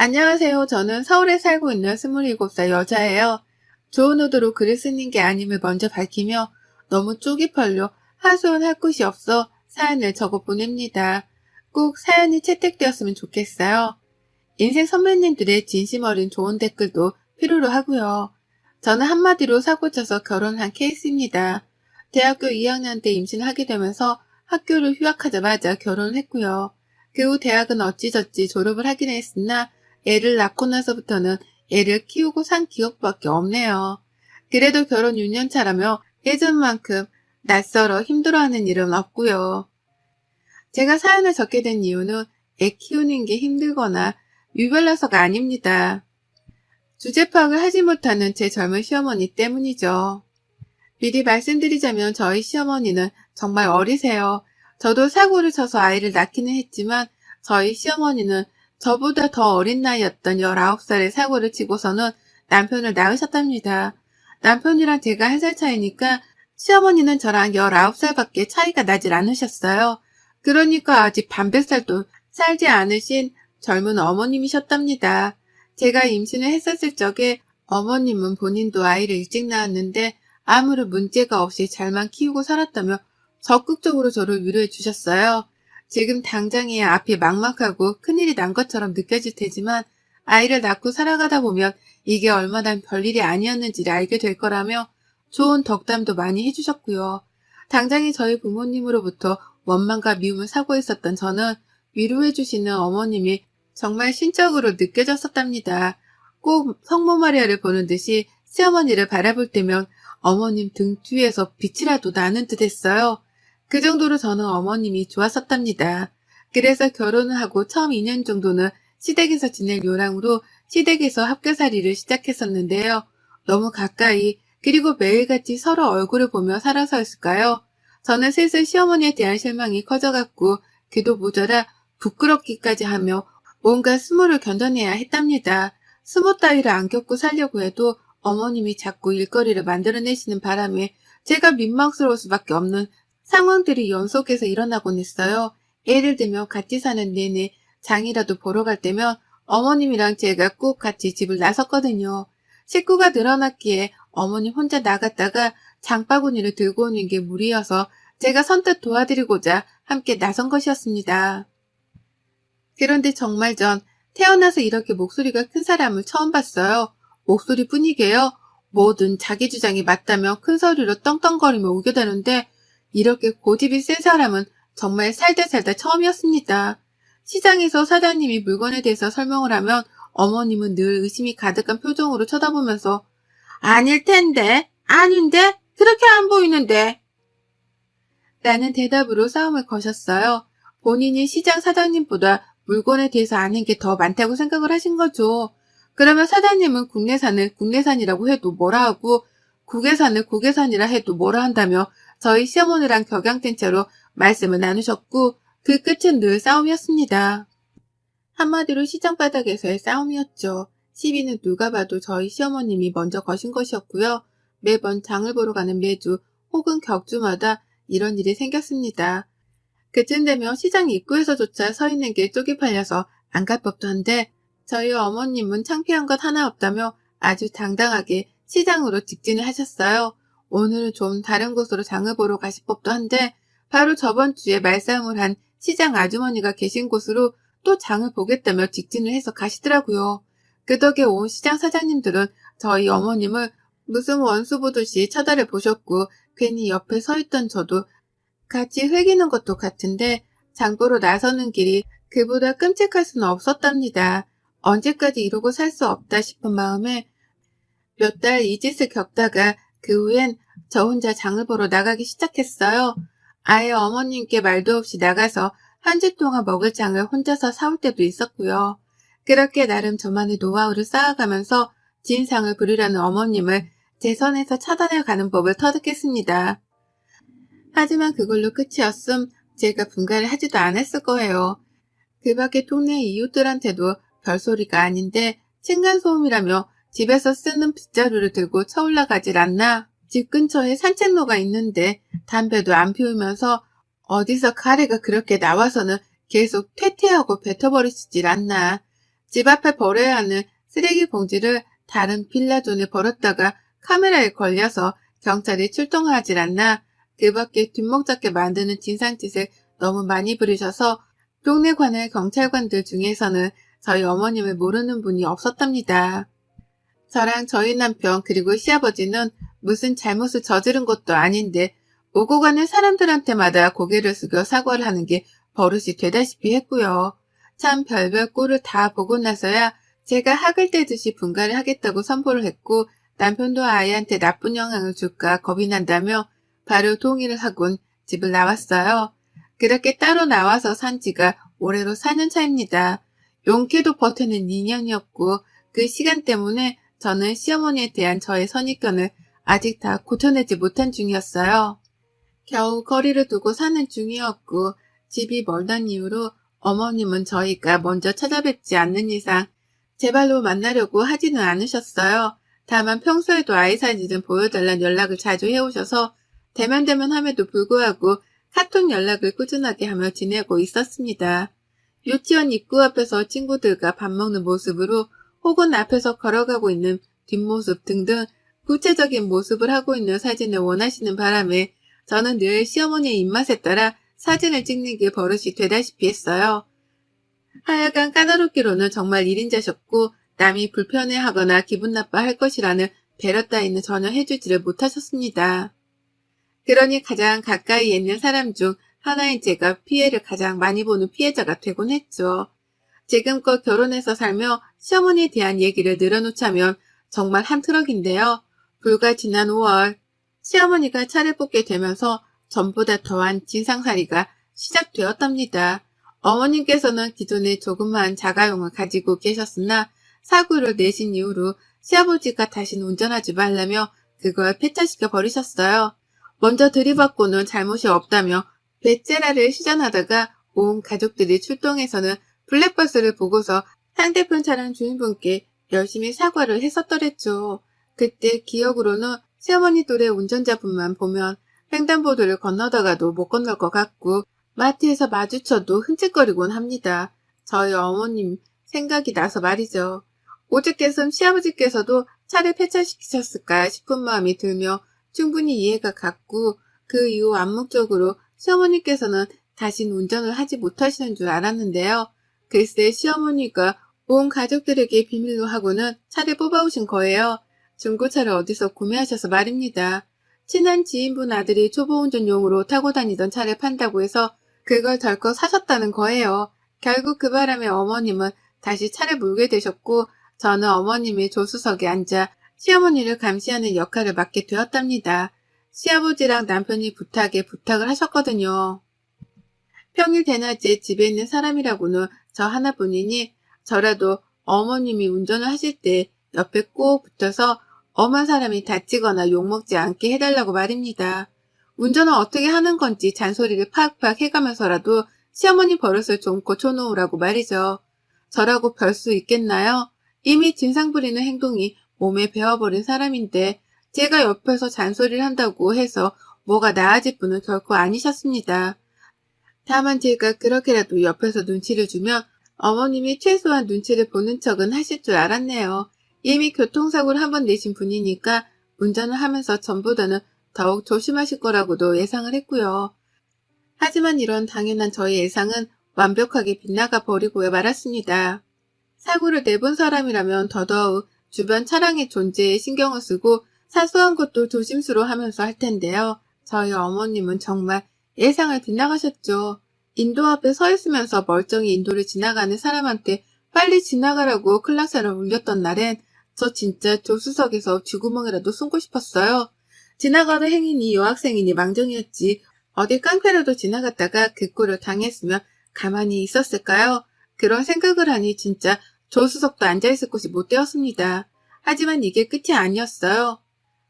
안녕하세요. 저는 서울에 살고 있는 27살 여자예요. 좋은 의도로 글을 쓰는 게 아님을 먼저 밝히며 너무 쪽이 벌려 하소연할 곳이 없어 사연을 적어 보냅니다. 꼭 사연이 채택되었으면 좋겠어요. 인생 선배님들의 진심 어린 좋은 댓글도 필요로 하고요. 저는 한마디로 사고쳐서 결혼한 케이스입니다. 대학교 2학년 때 임신을 하게 되면서 학교를 휴학하자마자 결혼을 했고요. 그 후 대학은 어찌저찌 졸업을 하긴 했으나 애를 낳고 나서부터는 애를 키우고 산 기억밖에 없네요. 그래도 결혼 6년 차라며 예전만큼 낯설어 힘들어하는 일은 없고요. 제가 사연을 적게 된 이유는 애 키우는 게 힘들거나 유별나서가 아닙니다. 주제 파악을 하지 못하는 제 젊은 시어머니 때문이죠. 미리 말씀드리자면 저희 시어머니는 정말 어리세요. 저도 사고를 쳐서 아이를 낳기는 했지만 저희 시어머니는 저보다 더 어린 나이였던 19살에 사고를 치고서는 남편을 낳으셨답니다. 남편이랑 제가 1살 차이니까 시어머니는 저랑 19살밖에 차이가 나질 않으셨어요. 그러니까 아직 반백살도 살지 않으신 젊은 어머님이셨답니다. 제가 임신을 했었을 적에 어머님은 본인도 아이를 일찍 낳았는데 아무런 문제가 없이 잘만 키우고 살았다며 적극적으로 저를 위로해 주셨어요. 지금 당장이야 앞이 막막하고 큰일이 난 것처럼 느껴질 테지만 아이를 낳고 살아가다 보면 이게 얼마나 별일이 아니었는지를 알게 될 거라며 좋은 덕담도 많이 해주셨고요. 당장에 저희 부모님으로부터 원망과 미움을 사고 있었던 저는 위로해 주시는 어머님이 정말 신적으로 느껴졌었답니다. 꼭 성모 마리아를 보는 듯이 시어머니를 바라볼 때면 어머님 등 뒤에서 빛이라도 나는 듯 했어요. 그 정도로 저는 어머님이 좋았었답니다. 그래서 결혼을 하고 처음 2년 정도는 시댁에서 지낼 요랑으로 시댁에서 학교살이를 시작했었는데요. 너무 가까이 그리고 매일같이 서로 얼굴을 보며 살아서였을까요? 저는 슬슬 시어머니에 대한 실망이 커져갔고 그도 모자라 부끄럽기까지 하며 뭔가 수모를 견뎌내야 했답니다. 수모 따위를 안 겪고 살려고 해도 어머님이 자꾸 일거리를 만들어내시는 바람에 제가 민망스러울 수밖에 없는 상황들이 연속해서 일어나곤 했어요. 예를 들면 같이 사는 내내 장이라도 보러 갈 때면 어머님이랑 제가 꼭 같이 집을 나섰거든요. 식구가 늘어났기에 어머님 혼자 나갔다가 장바구니를 들고 오는 게 무리여서 제가 선뜻 도와드리고자 함께 나선 것이었습니다. 그런데 정말 전 태어나서 이렇게 목소리가 큰 사람을 처음 봤어요. 목소리뿐이게요. 뭐든 자기 주장이 맞다며 큰 소리로 떵떵거리며 우겨대는데 이렇게 고집이 센 사람은 정말 살다 처음이었습니다. 시장에서 사장님이 물건에 대해서 설명을 하면 어머님은 늘 의심이 가득한 표정으로 쳐다보면서 아닐 텐데, 아닌데, 그렇게 안 보이는데 라는 대답으로 싸움을 거셨어요. 본인이 시장 사장님보다 물건에 대해서 아는 게 더 많다고 생각을 하신 거죠. 그러면 사장님은 국내산을 국내산이라고 해도 뭐라 하고 국외산을 국외산이라 해도 뭐라 한다며 저희 시어머니랑 격양된 채로 말씀을 나누셨고 그 끝은 늘 싸움이었습니다. 한마디로 시장 바닥에서의 싸움이었죠. 시비는 누가 봐도 저희 시어머님이 먼저 거신 것이었고요. 매번 장을 보러 가는 매주 혹은 격주마다 이런 일이 생겼습니다. 그쯤 되면 시장 입구에서조차 서 있는 게 쪽이 팔려서 안 갈 법도 한데 저희 어머님은 창피한 것 하나 없다며 아주 당당하게 시장으로 직진을 하셨어요. 오늘은 좀 다른 곳으로 장을 보러 가실 법도 한데 바로 저번 주에 말싸움을 한 시장 아주머니가 계신 곳으로 또 장을 보겠다며 직진을 해서 가시더라고요. 그 덕에 온 시장 사장님들은 저희 어머님을 무슨 원수 보듯이 쳐다를 보셨고 괜히 옆에 서 있던 저도 같이 회기는 것도 같은데 장보러 나서는 길이 그보다 끔찍할 수는 없었답니다. 언제까지 이러고 살 수 없다 싶은 마음에 몇 달 이 짓을 겪다가 그 후엔 저 혼자 장을 보러 나가기 시작했어요. 아예 어머님께 말도 없이 나가서 한 주 동안 먹을 장을 혼자서 사올 때도 있었고요. 그렇게 나름 저만의 노하우를 쌓아가면서 진상을 부리려는 어머님을 제 선에서 차단해가는 법을 터득했습니다. 하지만 그걸로 끝이었음 제가 분가를 하지도 않았을 거예요. 그 밖에 동네 이웃들한테도 별소리가 아닌데 층간소음이라며 집에서 쓰는 빗자루를 들고 쳐올라가질 않나. 집 근처에 산책로가 있는데 담배도 안 피우면서 어디서 가래가 그렇게 나와서는 계속 퇴퇴하고 뱉어버리시질 않나. 집 앞에 버려야 하는 쓰레기 봉지를 다른 빌라존에 버렸다가 카메라에 걸려서 경찰이 출동하질 않나 그 밖에 뒷목 잡게 만드는 진상짓을 너무 많이 부리셔서 동네 관할 경찰관들 중에서는 저희 어머님을 모르는 분이 없었답니다. 저랑 저희 남편 그리고 시아버지는 무슨 잘못을 저지른 것도 아닌데 오고 가는 사람들한테마다 고개를 숙여 사과를 하는 게 버릇이 되다시피 했고요. 참 별별 꼴을 다 보고 나서야 제가 학을 떼듯이 분가를 하겠다고 선포를 했고 남편도 아이한테 나쁜 영향을 줄까 겁이 난다며 바로 동의를 하곤 집을 나왔어요. 그렇게 따로 나와서 산 지가 올해로 4년 차입니다. 용케도 버텨낸 2년이었고 그 시간 때문에 저는 시어머니에 대한 저의 선입견을 아직 다 고쳐내지 못한 중이었어요. 겨우 거리를 두고 사는 중이었고 집이 멀던 이유로 어머님은 저희가 먼저 찾아뵙지 않는 이상 제 발로 만나려고 하지는 않으셨어요. 다만 평소에도 아이 사진 좀 보여달라는 연락을 자주 해오셔서 대면대면 함에도 불구하고 카톡 연락을 꾸준하게 하며 지내고 있었습니다. 유치원 입구 앞에서 친구들과 밥 먹는 모습으로 혹은 앞에서 걸어가고 있는 뒷모습 등등 구체적인 모습을 하고 있는 사진을 원하시는 바람에 저는 늘 시어머니의 입맛에 따라 사진을 찍는 게 버릇이 되다시피 했어요. 하여간 까다롭기로는 정말 1인자셨고 남이 불편해하거나 기분 나빠할 것이라는 배려 따위는 전혀 해주지를 못하셨습니다. 그러니 가장 가까이 있는 사람 중 하나인 제가 피해를 가장 많이 보는 피해자가 되곤 했죠. 지금껏 결혼해서 살며 시어머니에 대한 얘기를 늘어놓자면 정말 한 트럭인데요. 불과 지난 5월 시어머니가 차를 뽑게 되면서 전보다 더한 진상살이가 시작되었답니다. 어머님께서는 기존에 조그마한 자가용을 가지고 계셨으나 사고를 내신 이후로 시아버지가 다시는 운전하지 말라며 그걸 폐차시켜 버리셨어요. 먼저 들이받고는 잘못이 없다며 배째라를 시전하다가 온 가족들이 출동해서는 블랙버스를 보고서 상대편 차량 주인분께 열심히 사과를 했었더랬죠. 그때 기억으로는 시어머니 또래 운전자분만 보면 횡단보도를 건너다가도 못 건널 것 같고 마트에서 마주쳐도 흠칫거리곤 합니다. 저희 어머님 생각이 나서 말이죠. 오죽했음 시아버지께서도 차를 폐차시키셨을까 싶은 마음이 들며 충분히 이해가 갔고 그 이후 암묵적으로 시어머니께서는 다신 운전을 하지 못하시는 줄 알았는데요. 글쎄 시어머니가 온 가족들에게 비밀로 하고는 차를 뽑아오신 거예요. 중고차를 어디서 구매하셔서 말입니다. 친한 지인분 아들이 초보운전용으로 타고 다니던 차를 판다고 해서 그걸 덜컥 사셨다는 거예요. 결국 그 바람에 어머님은 다시 차를 몰게 되셨고 저는 어머님의 조수석에 앉아 시어머니를 감시하는 역할을 맡게 되었답니다. 시아버지랑 남편이 부탁을 하셨거든요. 평일 대낮에 집에 있는 사람이라고는 저 하나뿐이니 저라도 어머님이 운전을 하실 때 옆에 꼭 붙어서 엄한 사람이 다치거나 욕먹지 않게 해달라고 말입니다. 운전을 어떻게 하는 건지 잔소리를 팍팍 해가면서라도 시어머니 버릇을 좀 고쳐놓으라고 말이죠. 저라고 별 수 있겠나요? 이미 진상 부리는 행동이 몸에 배어버린 사람인데 제가 옆에서 잔소리를 한다고 해서 뭐가 나아질 분은 결코 아니셨습니다. 다만 제가 그렇게라도 옆에서 눈치를 주면 어머님이 최소한 눈치를 보는 척은 하실 줄 알았네요. 이미 교통사고를 한 번 내신 분이니까 운전을 하면서 전보다는 더욱 조심하실 거라고도 예상을 했고요. 하지만 이런 당연한 저의 예상은 완벽하게 빗나가 버리고 말았습니다. 사고를 내본 사람이라면 더더욱 주변 차량의 존재에 신경을 쓰고 사소한 것도 조심스러워하면서 할 텐데요. 저희 어머님은 정말 예상을 빗나가셨죠. 인도 앞에 서 있으면서 멀쩡히 인도를 지나가는 사람한테 빨리 지나가라고 클락선을 울렸던 날엔 저 진짜 조수석에서 쥐구멍이라도 숨고 싶었어요. 지나가는 행인이 여학생이니 망정이었지 어디 깡패라도 지나갔다가 그 꼴을 당했으면 가만히 있었을까요? 그런 생각을 하니 진짜 조수석도 앉아있을 곳이 못 되었습니다. 하지만 이게 끝이 아니었어요.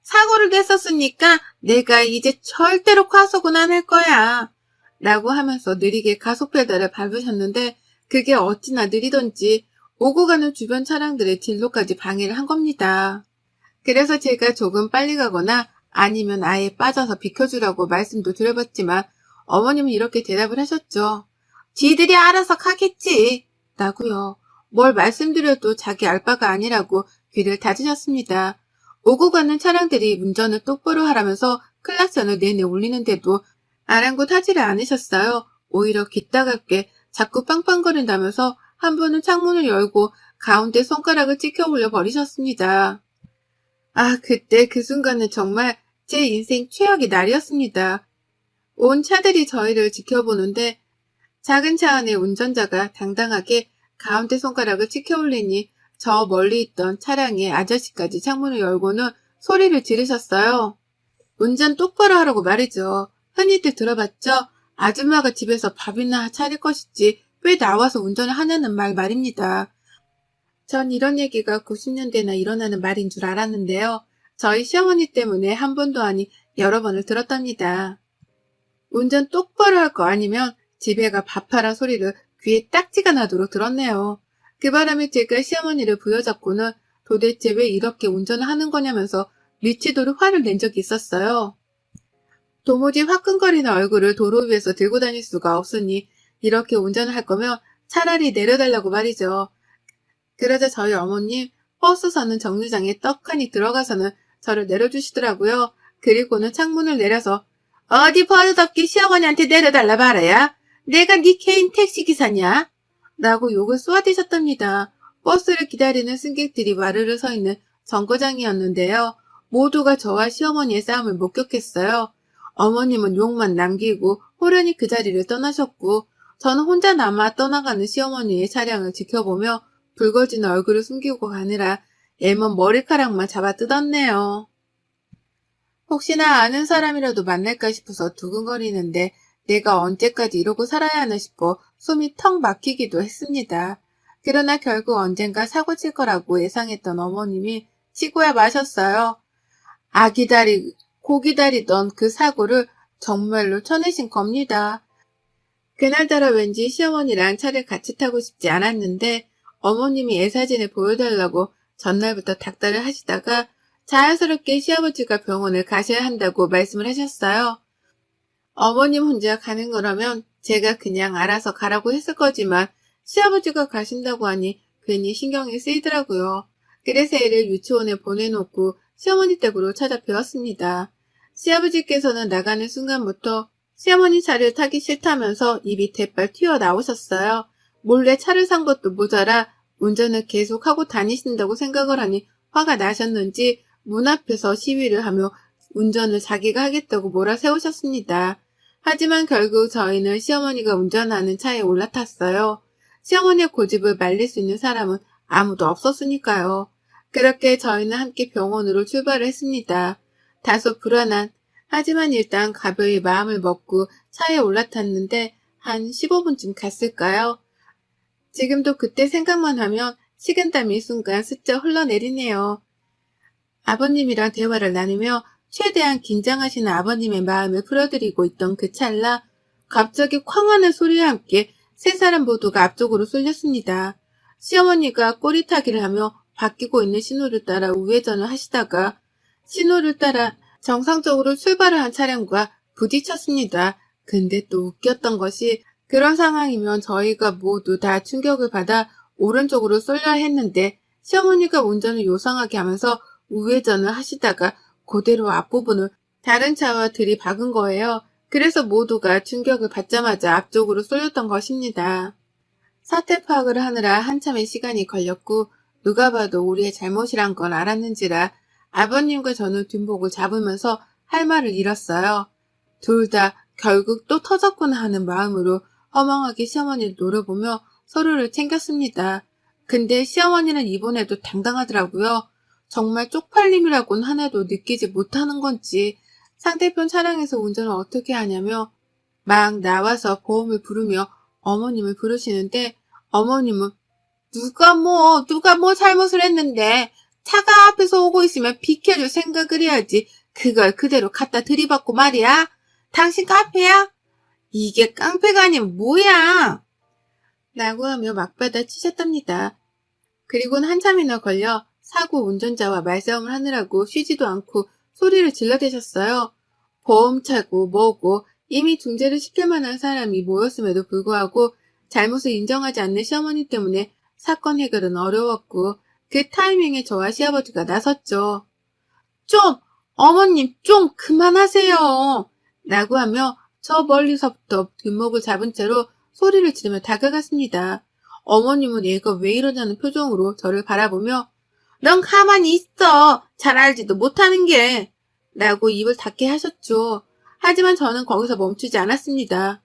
사고를 냈었으니까 내가 이제 절대로 과속은 안 할 거야. 라고 하면서 느리게 가속 페달을 밟으셨는데 그게 어찌나 느리던지 오고 가는 주변 차량들의 진로까지 방해를 한 겁니다. 그래서 제가 조금 빨리 가거나 아니면 아예 빠져서 비켜주라고 말씀도 드려봤지만 어머님은 이렇게 대답을 하셨죠. 지들이 알아서 가겠지. 라고요. 뭘 말씀드려도 자기 알 바가 아니라고 귀를 닫으셨습니다. 오고 가는 차량들이 운전을 똑바로 하라면서 클락션을 내내 울리는데도 아랑곳하지를 않으셨어요. 오히려 귓다갑게 자꾸 빵빵거린다면서 한 분은 창문을 열고 가운데 손가락을 찍혀 올려 버리셨습니다. 아, 그때 그 순간은 정말 제 인생 최악의 날이었습니다. 온 차들이 저희를 지켜보는데 작은 차 안에 운전자가 당당하게 가운데 손가락을 찍혀 올리니 저 멀리 있던 차량의 아저씨까지 창문을 열고는 소리를 지르셨어요. 운전 똑바로 하라고 말이죠. 흔히들 들어봤죠? 아줌마가 집에서 밥이나 차릴 것이지 왜 나와서 운전을 하냐는 말입니다. 전 이런 얘기가 90년대나 일어나는 말인 줄 알았는데요. 저희 시어머니 때문에 한 번도 아니 여러 번을 들었답니다. 운전 똑바로 할 거 아니면 집에 가 밥하라 소리를 귀에 딱지가 나도록 들었네요. 그 바람에 제가 시어머니를 부여잡고는 도대체 왜 이렇게 운전을 하는 거냐면서 미치도록 화를 낸 적이 있었어요. 도무지 화끈거리는 얼굴을 도로 위에서 들고 다닐 수가 없으니 이렇게 운전을 할 거면 차라리 내려달라고 말이죠. 그러자 저희 어머님 버스서는 정류장에 떡하니 들어가서는 저를 내려주시더라고요. 그리고는 창문을 내려서 어디 버릇없게 시어머니한테 내려달라 말아야 내가 네 개인 택시기사냐? 라고 욕을 쏘아대셨답니다. 버스를 기다리는 승객들이 와르르 서 있는 정거장이었는데요. 모두가 저와 시어머니의 싸움을 목격했어요. 어머님은 욕만 남기고 호련히 그 자리를 떠나셨고 저는 혼자 남아 떠나가는 시어머니의 차량을 지켜보며 붉어진 얼굴을 숨기고 가느라 애먼 머리카락만 잡아 뜯었네요. 혹시나 아는 사람이라도 만날까 싶어서 두근거리는데 내가 언제까지 이러고 살아야 하나 싶어 숨이 턱 막히기도 했습니다. 그러나 결국 언젠가 사고 칠 거라고 예상했던 어머님이 치고야 마셨어요. 고 기다리던 그 사고를 정말로 쳐내신 겁니다. 그날따라 왠지 시어머니랑 차를 같이 타고 싶지 않았는데 어머님이 애사진을 보여달라고 전날부터 닥달을 하시다가 자연스럽게 시아버지가 병원을 가셔야 한다고 말씀을 하셨어요. 어머님 혼자 가는 거라면 제가 그냥 알아서 가라고 했을 거지만 시아버지가 가신다고 하니 괜히 신경이 쓰이더라고요. 그래서 애를 유치원에 보내놓고 시어머니 댁으로 찾아뵈었습니다. 시아버지께서는 나가는 순간부터 시어머니 차를 타기 싫다면서 입이 대빨 튀어나오셨어요. 몰래 차를 산 것도 모자라 운전을 계속하고 다니신다고 생각을 하니 화가 나셨는지 문 앞에서 시위를 하며 운전을 자기가 하겠다고 몰아세우셨습니다. 하지만 결국 저희는 시어머니가 운전하는 차에 올라탔어요. 시어머니의 고집을 말릴 수 있는 사람은 아무도 없었으니까요. 그렇게 저희는 함께 병원으로 출발을 했습니다. 다소 불안한, 하지만 일단 가벼이 마음을 먹고 차에 올라탔는데 한 15분쯤 갔을까요? 지금도 그때 생각만 하면 식은땀이 순간 스쳐 흘러내리네요. 아버님이랑 대화를 나누며 최대한 긴장하시는 아버님의 마음을 풀어드리고 있던 그 찰나 갑자기 쾅 하는 소리와 함께 세 사람 모두가 앞쪽으로 쏠렸습니다. 시어머니가 꼬리타기를 하며 바뀌고 있는 신호를 따라 우회전을 하시다가 신호를 따라 정상적으로 출발을 한 차량과 부딪혔습니다. 근데 또 웃겼던 것이 그런 상황이면 저희가 모두 다 충격을 받아 오른쪽으로 쏠려야 했는데 시어머니가 운전을 요상하게 하면서 우회전을 하시다가 그대로 앞부분을 다른 차와 들이박은 거예요. 그래서 모두가 충격을 받자마자 앞쪽으로 쏠렸던 것입니다. 사태 파악을 하느라 한참의 시간이 걸렸고 누가 봐도 우리의 잘못이란 건 알았는지라 아버님과 저는 뒷목을 잡으면서 할 말을 잃었어요. 둘 다 결국 또 터졌구나 하는 마음으로 허망하게 시어머니를 노려보며 서로를 챙겼습니다. 근데 시어머니는 이번에도 당당하더라고요. 정말 쪽팔림이라고는 하나도 느끼지 못하는 건지 상대편 차량에서 운전을 어떻게 하냐며 막 나와서 보험을 부르며 어머님을 부르시는데 어머님은 누가 뭐 잘못을 했는데 차가 앞에서 오고 있으면 비켜줄 생각을 해야지 그걸 그대로 갖다 들이받고 말이야. 당신 깡패야? 이게 깡패가 아니면 뭐야? 라고 하며 막받아 치셨답니다. 그리고는 한참이나 걸려 사고 운전자와 말싸움을 하느라고 쉬지도 않고 소리를 질러대셨어요. 보험차고 뭐고 이미 중재를 시킬 만한 사람이 모였음에도 불구하고 잘못을 인정하지 않는 시어머니 때문에 사건 해결은 어려웠고 그 타이밍에 저와 시아버지가 나섰죠. 좀, 어머님 좀 그만하세요. 라고 하며 저 멀리서부터 뒷목을 잡은 채로 소리를 지르며 다가갔습니다. 어머님은 얘가 왜 이러냐는 표정으로 저를 바라보며 넌 가만히 있어. 잘 알지도 못하는 게. 라고 입을 닫게 하셨죠. 하지만 저는 거기서 멈추지 않았습니다.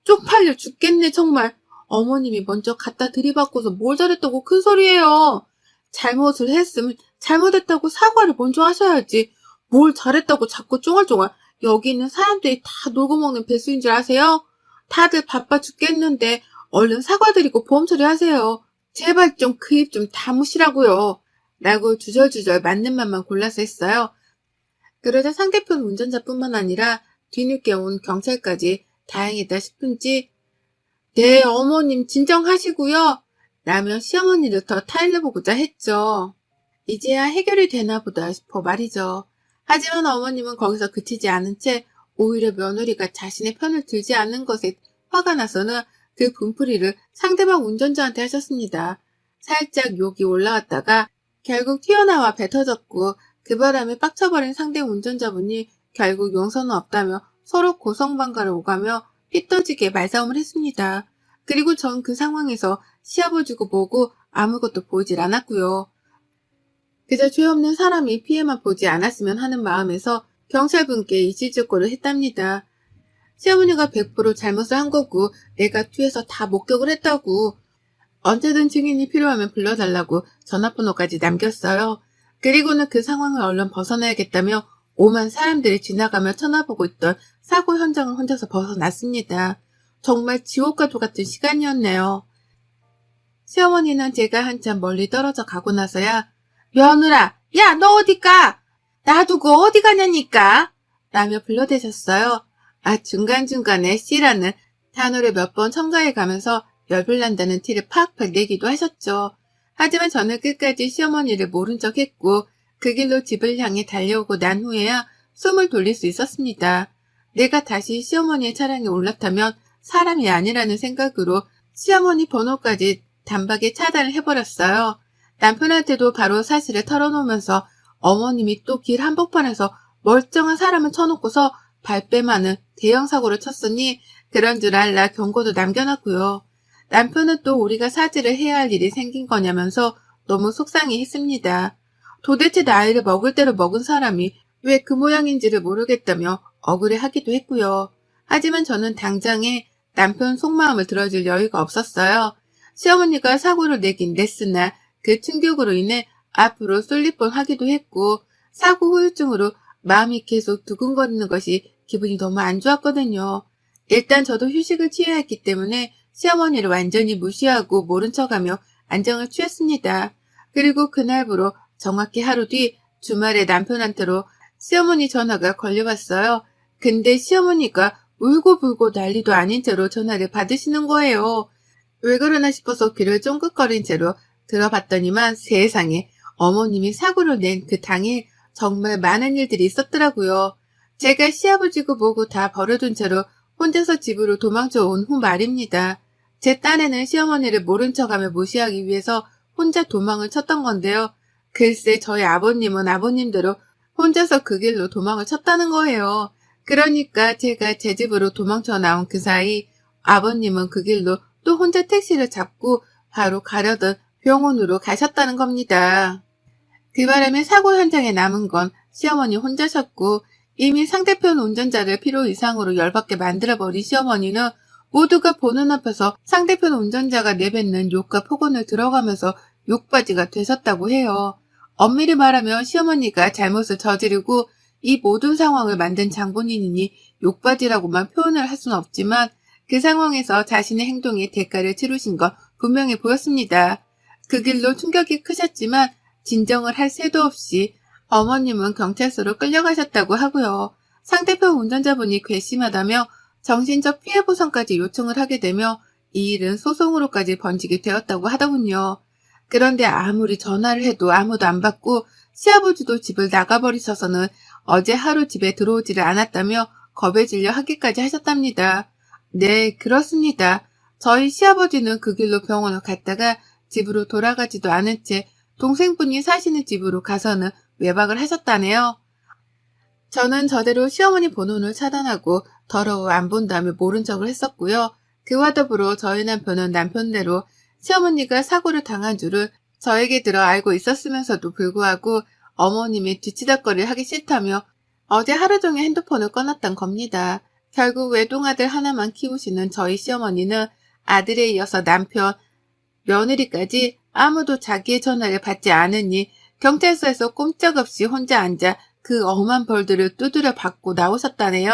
쪽팔려 죽겠네 정말. 어머님이 먼저 갖다 들이받고서 뭘 잘했다고 큰 소리예요. 잘못을 했으면 잘못했다고 사과를 먼저 하셔야지. 뭘 잘했다고 자꾸 쫑알쫑알. 여기 있는 사람들이 다 놀고 먹는 배수인 줄 아세요? 다들 바빠 죽겠는데 얼른 사과드리고 보험 처리하세요. 제발 좀 그 입 좀 다무시라고요. 라고 주절주절 맞는 말만 골라서 했어요. 그러자 상대편 운전자뿐만 아니라 뒤늦게 온 경찰까지 다행이다 싶은지 네 어머님 진정하시고요. 라며 시어머니를 더 타일러보고자 했죠. 이제야 해결이 되나 보다 싶어 말이죠. 하지만 어머님은 거기서 그치지 않은 채 오히려 며느리가 자신의 편을 들지 않는 것에 화가 나서는 그 분풀이를 상대방 운전자한테 하셨습니다. 살짝 욕이 올라왔다가 결국 튀어나와 뱉어졌고 그 바람에 빡쳐버린 상대 운전자분이 결국 용서는 없다며 서로 고성방가를 오가며 피 터지게 말싸움을 했습니다. 그리고 전 그 상황에서 시아버지고 뭐고 아무것도 보이질 않았고요. 그저 죄 없는 사람이 피해만 보지 않았으면 하는 마음에서 경찰분께 이실직고를 했답니다. 시어머니가 100% 잘못을 한 거고 내가 뒤에서 다 목격을 했다고 언제든 증인이 필요하면 불러달라고 전화번호까지 남겼어요. 그리고는 그 상황을 얼른 벗어나야겠다며 오만 사람들이 지나가며 쳐다보고 있던 사고 현장을 혼자서 벗어났습니다. 정말 지옥과도 같은 시간이었네요. 시어머니는 제가 한참 멀리 떨어져 가고 나서야 며느라, 야, 너 어디 가? 놔두고 어디 가냐니까? 라며 불러대셨어요. 중간중간에 씨라는 단어를 몇 번 첨가해 가면서 열불 난다는 티를 팍팍 내기도 하셨죠. 하지만 저는 끝까지 시어머니를 모른 척 했고 그 길로 집을 향해 달려오고 난 후에야 숨을 돌릴 수 있었습니다. 내가 다시 시어머니의 차량에 올라타면 사람이 아니라는 생각으로 시어머니 번호까지 단박에 차단을 해버렸어요. 남편한테도 바로 사실을 털어놓으면서 어머님이 또 길 한복판에서 멀쩡한 사람을 쳐놓고서 발뺌하는 대형 사고를 쳤으니 그런 줄 알라 경고도 남겨놨고요. 남편은 또 우리가 사죄를 해야 할 일이 생긴 거냐면서 너무 속상해했습니다. 도대체 나이를 먹을 대로 먹은 사람이 왜 그 모양인지를 모르겠다며 억울해하기도 했고요. 하지만 저는 당장에 남편 속마음을 들어줄 여유가 없었어요. 시어머니가 사고를 내긴 냈으나 그 충격으로 인해 앞으로 쏠릴 뻔하기도 했고 사고 후유증으로 마음이 계속 두근거리는 것이 기분이 너무 안 좋았거든요. 일단 저도 휴식을 취해야 했기 때문에 시어머니를 완전히 무시하고 모른 척하며 안정을 취했습니다. 그리고 그날부로 정확히 하루 뒤 주말에 남편한테로 시어머니 전화가 걸려왔어요. 근데 시어머니가 울고불고 난리도 아닌 채로 전화를 받으시는 거예요. 왜 그러나 싶어서 귀를 쫑긋거린 채로 들어봤더니만 세상에 어머님이 사고를 낸 그 당일 정말 많은 일들이 있었더라고요. 제가 시아버지고 뭐고 다 버려둔 채로 혼자서 집으로 도망쳐 온 후 말입니다. 제 딴에는 시어머니를 모른 척하며 무시하기 위해서 혼자 도망을 쳤던 건데요. 글쎄 저희 아버님은 아버님대로 혼자서 그 길로 도망을 쳤다는 거예요. 그러니까 제가 제 집으로 도망쳐 나온 그 사이 아버님은 그 길로 또 혼자 택시를 잡고 바로 가려던 병원으로 가셨다는 겁니다. 그 바람에 사고 현장에 남은 건 시어머니 혼자셨고 이미 상대편 운전자를 필요 이상으로 열받게 만들어버린 시어머니는 모두가 보는 앞에서 상대편 운전자가 내뱉는 욕과 폭언을 들어가면서 욕바지가 되셨다고 해요. 엄밀히 말하면 시어머니가 잘못을 저지르고 이 모든 상황을 만든 장본인이니 욕바지라고만 표현을 할 수는 없지만 그 상황에서 자신의 행동에 대가를 치르신 건 분명해 보였습니다. 그 길로 충격이 크셨지만 진정을 할 새도 없이 어머님은 경찰서로 끌려가셨다고 하고요. 상대편 운전자분이 괘씸하다며 정신적 피해보상까지 요청을 하게 되며 이 일은 소송으로까지 번지게 되었다고 하더군요. 그런데 아무리 전화를 해도 아무도 안 받고 시아버지도 집을 나가버리셔서는 어제 하루 집에 들어오지를 않았다며 겁에 질려 하기까지 하셨답니다. 네, 그렇습니다. 저희 시아버지는 그 길로 병원을 갔다가 집으로 돌아가지도 않은 채 동생분이 사시는 집으로 가서는 외박을 하셨다네요. 저는 저대로 시어머니 번호를 차단하고 더러워 안 본다며 모른 척을 했었고요. 그와 더불어 저희 남편은 남편대로 시어머니가 사고를 당한 줄을 저에게 들어 알고 있었으면서도 불구하고 어머님이 뒤치다거리를 하기 싫다며 어제 하루 종일 핸드폰을 꺼놨던 겁니다. 결국 외동아들 하나만 키우시는 저희 시어머니는 아들에 이어서 남편, 며느리까지 아무도 자기의 전화를 받지 않으니 경찰서에서 꼼짝없이 혼자 앉아 그 엄한 벌들을 두드려 받고 나오셨다네요.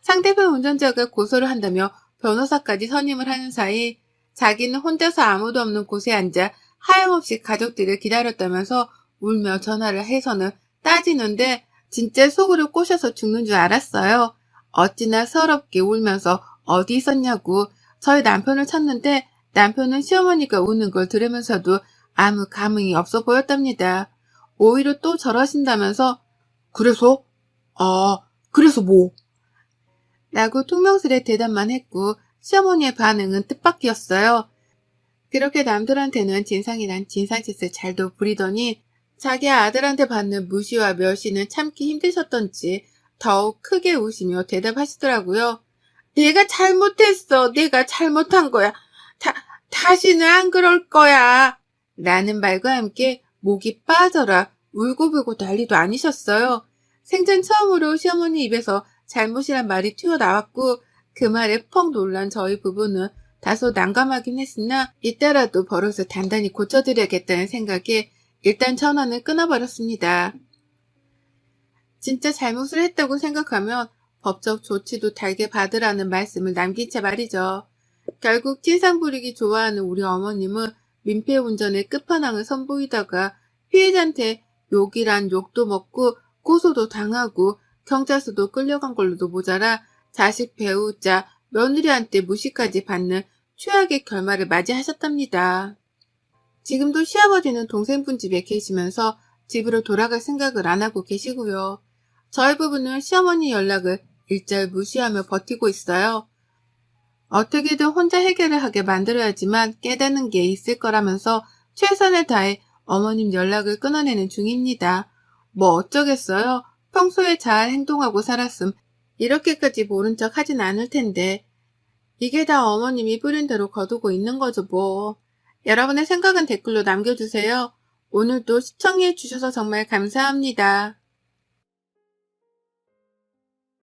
상대방 운전자가 고소를 한다며 변호사까지 선임을 하는 사이 자기는 혼자서 아무도 없는 곳에 앉아 하염없이 가족들을 기다렸다면서 울며 전화를 해서는 따지는데 진짜 속으로 꼬셔서 죽는 줄 알았어요. 어찌나 서럽게 울면서 어디 있었냐고 저희 남편을 찾는데 남편은 시어머니가 우는 걸 들으면서도 아무 감흥이 없어 보였답니다. 오히려 또 저러신다면서 그래서? 그래서 뭐? 라고 퉁명스레 대답만 했고 시어머니의 반응은 뜻밖이었어요. 그렇게 남들한테는 진상이란 진상짓을 잘도 부리더니 자기 아들한테 받는 무시와 멸시는 참기 힘드셨던지 더욱 크게 웃으며 대답하시더라고요. 내가 잘못했어. 내가 잘못한 거야. 다시는 안 그럴 거야. 라는 말과 함께 목이 빠져라 울고불고 난리도 아니셨어요. 생전 처음으로 시어머니 입에서 잘못이란 말이 튀어나왔고 그 말에 퍽 놀란 저희 부부는 다소 난감하긴 했으나 이때라도 버릇을 단단히 고쳐드려야겠다는 생각에 일단 전화는 끊어버렸습니다. 진짜 잘못을 했다고 생각하면 법적 조치도 달게 받으라는 말씀을 남긴 채 말이죠. 결국 진상 부리기 좋아하는 우리 어머님은 민폐 운전의 끝판왕을 선보이다가 피해자한테 욕이란 욕도 먹고 고소도 당하고 경찰서도 끌려간 걸로도 모자라 자식 배우자 며느리한테 무시까지 받는 최악의 결말을 맞이하셨답니다. 지금도 시아버지는 동생분 집에 계시면서 집으로 돌아갈 생각을 안 하고 계시고요. 저희 부부는 시어머니 연락을 일절 무시하며 버티고 있어요. 어떻게든 혼자 해결을 하게 만들어야지만 깨닫는 게 있을 거라면서 최선을 다해 어머님 연락을 끊어내는 중입니다. 뭐 어쩌겠어요. 평소에 잘 행동하고 살았음 이렇게까지 모른 척 하진 않을 텐데 이게 다 어머님이 뿌린 대로 거두고 있는 거죠 뭐. 여러분의 생각은 댓글로 남겨주세요. 오늘도 시청해 주셔서 정말 감사합니다.